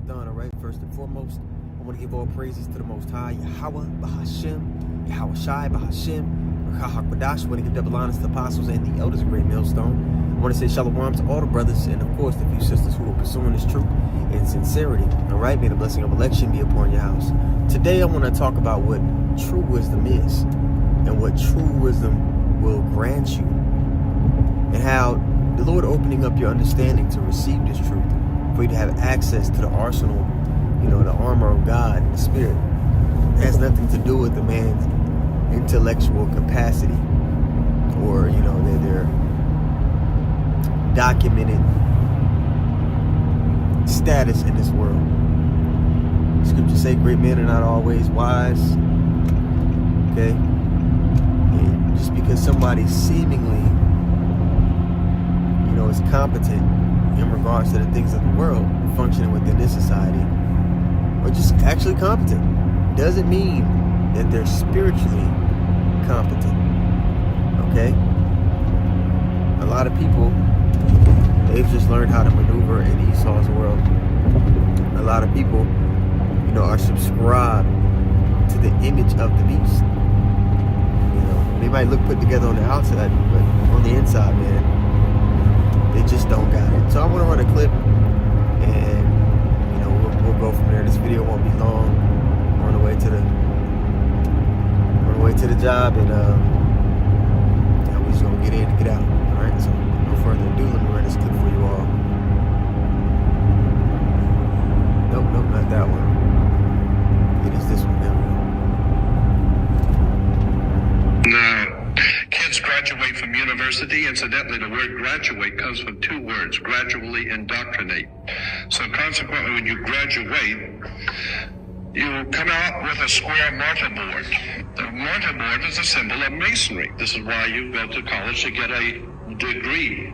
All right, first and foremost, I want to give all praises to the Most High, Yahawah, Bahashem, Yahawashi, Bahashem, Rahakadash. I want to give double honors to the apostles and the elders of Great Millstone. I want to say shalom to all the brothers and, of course, the few sisters who are pursuing this truth in sincerity. All right, may the blessing of election be upon your house. Today, I want to talk about what true wisdom is and what true wisdom will grant you, and how the Lord opening up your understanding to receive this truth, for you to have access to the arsenal, the armor of God, the Spirit. It has nothing to do with the man's intellectual capacity or, their documented status in this world. Scriptures say great men are not always wise. Okay? And just because somebody seemingly, is competent in regards to the things of the world functioning within this society, or just actually competent, doesn't mean that they're spiritually competent. Okay? A lot of people, they've just learned how to maneuver in Esau's world. A lot of people, are subscribed to the image of the beast. They might look put together on the outside, but on the inside, man, they just don't got it. So I want to run a clip, and we'll go from there. This video won't be long. We're on the way to the job, and we're just gonna get in and get out. All right. So no further ado, let me run this clip for you all. Nope, not that one. It is this one. There we go. Kids graduate from university. Incidentally, the word graduate comes from two words: gradually indoctrinate. So consequently, when you graduate, you come out with a square mortarboard. The mortarboard is a symbol of masonry. This is why you go to college to get a degree.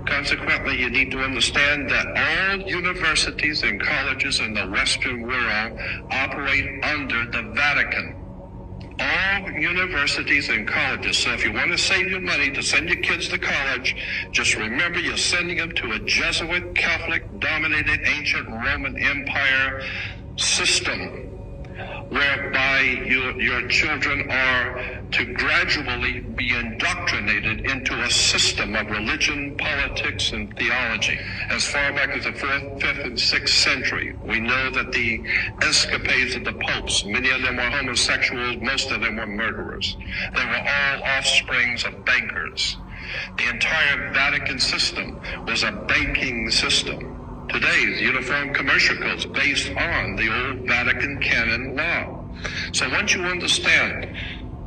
Consequently, you need to understand that all universities and colleges in the Western world operate under the Vatican. All universities and colleges. So if you want to save your money to send your kids to college, just remember you're sending them to a Jesuit, Catholic-dominated ancient Roman Empire system, whereby your children are to gradually be indoctrinated into a system of religion, politics, and theology. As far back as the 4th, 5th, and 6th century, we know that the escapades of the popes, many of them were homosexuals, most of them were murderers. They were all offsprings of bankers. The entire Vatican system was a banking system. Today's Uniform Commercial Code is based on the old Vatican canon law. So once you understand,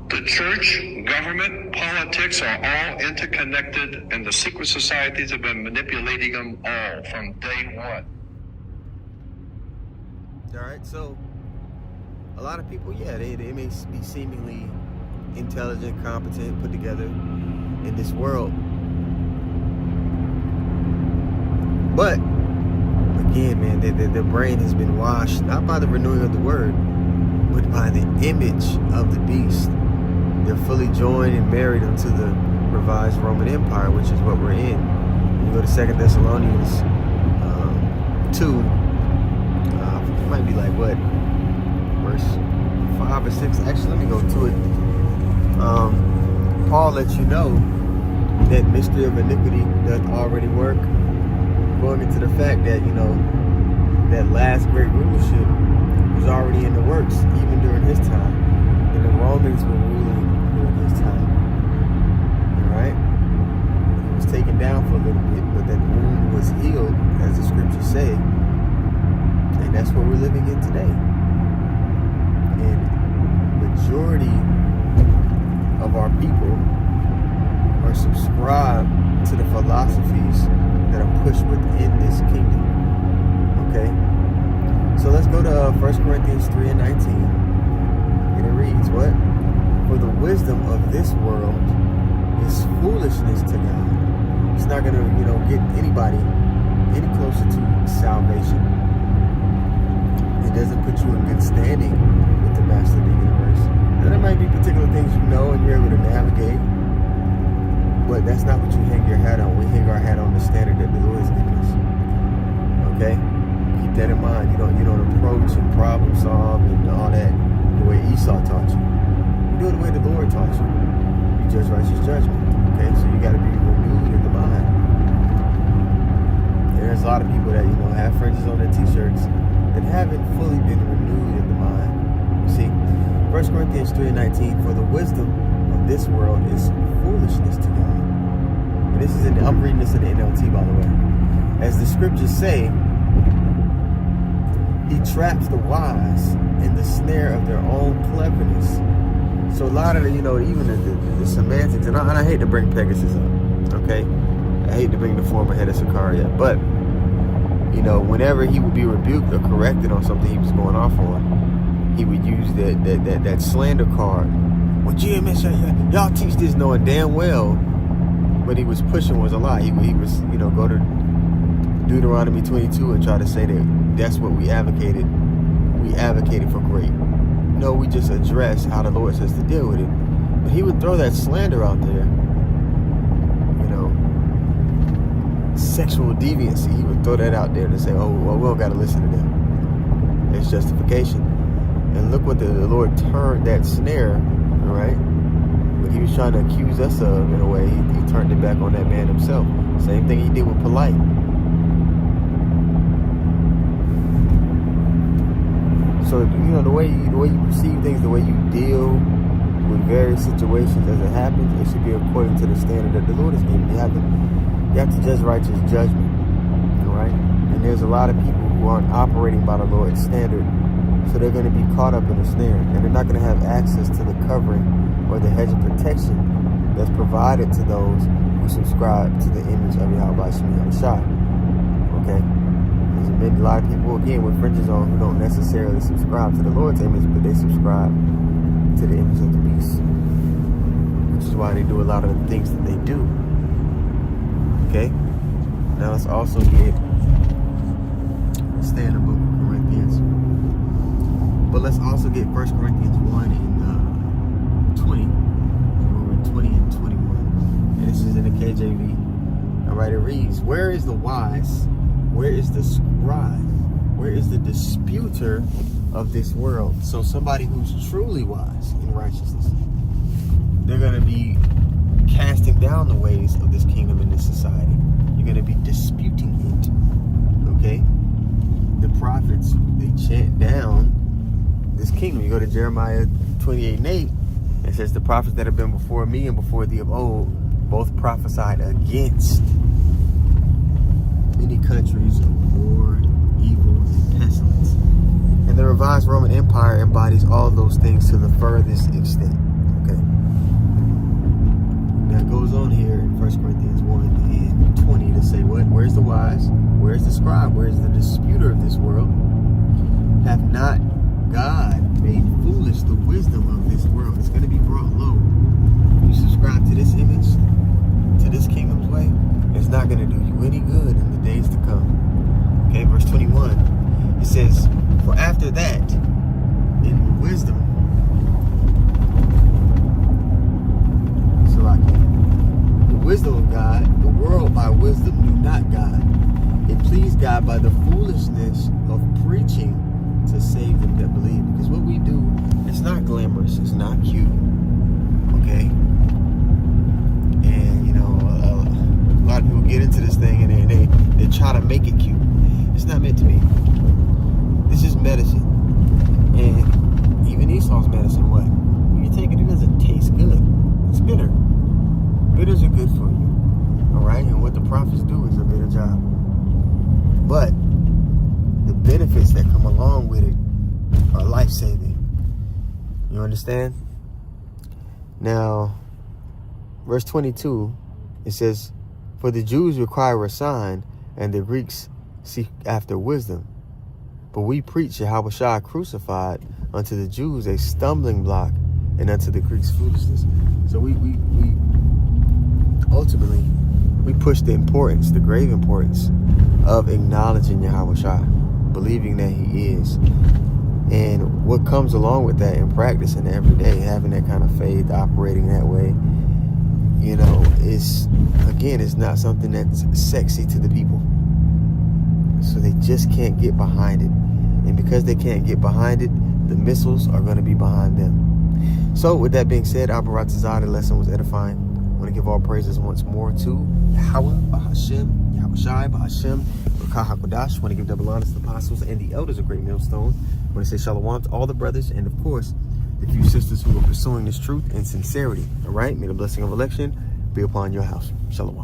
the church, government, politics are all interconnected, and the secret societies have been manipulating them all from day one. All right, so a lot of people, they may be seemingly intelligent, competent, put together in this world. But again, man, their brain has been washed, not by the renewing of the word, but by the image of the beast. They're fully joined and married unto the revised Roman Empire, which is what we're in. When you go to 2 Thessalonians 2, it might be like what? Verse 5 or 6. Actually, let me go to it. Paul lets you know that mystery of iniquity doth already work, going into the fact that, that last great rulership was already in the works, even during his time. And the Romans were ruling during his time. All right? He was taken down for a little bit, but that wound was healed, as the scriptures say. And that's what we're living in today. And majority of our people are subscribed to the philosophies that are pushed within this kingdom. Okay? So let's go to 1 Corinthians 3:19. And it reads, what? For the wisdom of this world is foolishness to God. It's not going to, get anybody any closer to salvation. It doesn't put you in good standing with the master of the universe. Now, there might be particular things and you're able to navigate, but that's not what you hang your hat on. We hang our hat on the standard that the Lord has given us. Okay? Keep keep that in mind. You don't approach and problem solve and all that the way Esau taught you. You do it the way the Lord taught you. You judge righteous judgment. Okay, so you got to be renewed in the mind. And there's a lot of people that have fringes on their t-shirts that haven't fully been renewed in the mind. You see, 1 Corinthians 3:19, for the wisdom of this world is foolishness to God. And this is I'm reading this in the NLT, by the way. As the scriptures say, he traps the wise in the snare of their own cleverness. So a lot of the, even the semantics, and I hate to bring Pegasus up, okay? I hate to bring the former head of Sicaria, but, whenever he would be rebuked or corrected on something he was going off on, he would use that slander card. Well, GMS, y'all teach this knowing damn well what he was pushing was a lie. He was, go to Deuteronomy 22 and try to say that that's what we advocated. We advocated for great. No, we just address how the Lord says to deal with it. But he would throw that slander out there. Sexual deviancy. He would throw that out there to say, oh, well, we don't got to listen to them. It's justification. And look what the Lord turned that snare, right? What he was trying to accuse us of, in a way, he turned it back on that man himself. Same thing he did with polite. So, the way you perceive things, the way you deal with various situations as it happens, it should be according to the standard that the Lord has given. You have to judge righteous judgment, all right? And there's a lot of people who aren't operating by the Lord's standard, so they're going to be caught up in a snare, and they're not going to have access to the covering or the hedge of protection that's provided to those who subscribe to the image of Yahawashi, Yahawashi. Okay? There's a lot of people, again, with fringes on who don't necessarily subscribe to the Lord's image, but they subscribe to the image of the beast, which is why they do a lot of the things that they do. Okay? Now let's also get stay in the book of Corinthians. But let's also get 1 Corinthians 1 and 20. We're in 20 and 21. And this is in the KJV. Alright, it reads, where is the wise? Where is the scribe? Where is the disputer of this world? So somebody who's truly wise in righteousness. They're going to be casting down the ways of this kingdom and this society. You're going to be disputing it. Okay? The prophets, they chant down this kingdom. You go to Jeremiah 28:8, it says the prophets that have been before me and before thee of old both prophesied against many countries of war, evil, and pestilence. And the revised Roman Empire embodies all of those things to the furthest extent. Okay. Now it goes on here in 1 Corinthians 1 and 20 to say what? Where's the wise? Where's the scribe? Where's the disputer of this world? Have not God made foolish the wisdom of this world? It's going to be brought low. You subscribe to this image, to this kingdom's way, it's not going to do you any good in the days to come. Okay, verse 21. It says, for after that, in wisdom, the wisdom of God, the world by wisdom knew not God. It pleased God by the foolishness of preaching to save them that believe. Because what we do, it's not glamorous, it's not cute. Okay? And a lot of people get into this thing and they try to make it cute. It's not meant to be. This is medicine. And even Esau's medicine, what? When you take it, it doesn't taste good. It's bitter. Bitters are good for you. Alright? And what the prophets do is a better job. But the benefits that come along with it are life-saving. You understand? Now, verse 22, it says, for the Jews require a sign, and the Greeks seek after wisdom. But we preach Yahawashi crucified, unto the Jews a stumbling block, and unto the Greeks foolishness. So we ultimately, we push the importance, the grave importance of acknowledging Yahawashi, believing that he is. And what comes along with that in practicing every day, having that kind of faith, operating that way, is, again, it's not something that's sexy to the people. So they just can't get behind it. And because they can't get behind it, the missiles are going to be behind them. So with that being said, the lesson was edifying. I want to give all praises once more to Yahawah, Bahashem, Yahawashi, Bahashem, Rakah HaKodash. I want to give double honors to the apostles and the elders of Great Millstone. I want to say shalom to all the brothers and, of course, the few sisters who are pursuing this truth in sincerity. All right? May the blessing of election be upon your house. Shalom.